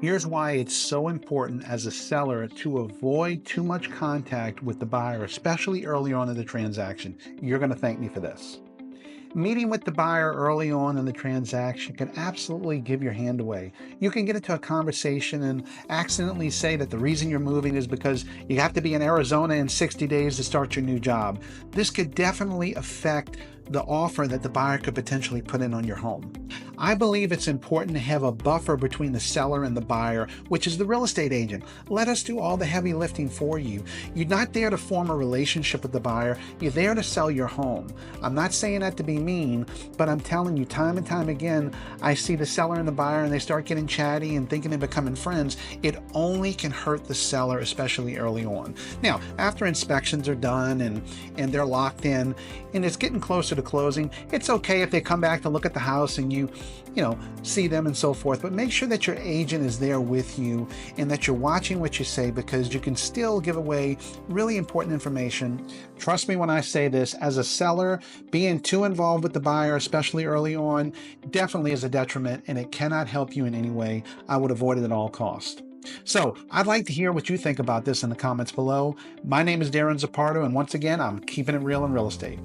Here's why it's so important as a seller to avoid too much contact with the buyer, especially early on in the transaction. You're going to thank me for this. Meeting with the buyer early on in the transaction can absolutely give your hand away. You can get into a conversation and accidentally say that the reason you're moving is because you have to be in Arizona in 60 days to start your new job. This could definitely affect the offer that the buyer could potentially put in on your home. I believe it's important to have a buffer between the seller and the buyer, which is the real estate agent. Let us do all the heavy lifting for you. You're not there to form a relationship with the buyer, you're there to sell your home. I'm not saying that to be mean, but I'm telling you time and time again, I see the seller and the buyer and they start getting chatty and thinking they're becoming friends. It only can hurt the seller, especially early on. Now, after inspections are done and they're locked in and it's getting closer to closing, it's okay if they come back to look at the house and you see them and so forth, but make sure that your agent is there with you and that you're watching what you say, because you can still give away really important information. Trust me when I say this, as a seller, being too involved with the buyer, especially early on, definitely is a detriment and it cannot help you in any way. I would avoid it at all costs. So I'd like to hear what you think about this in the comments below. My name is Darren Zappardo, and once again, I'm keeping it real in real estate.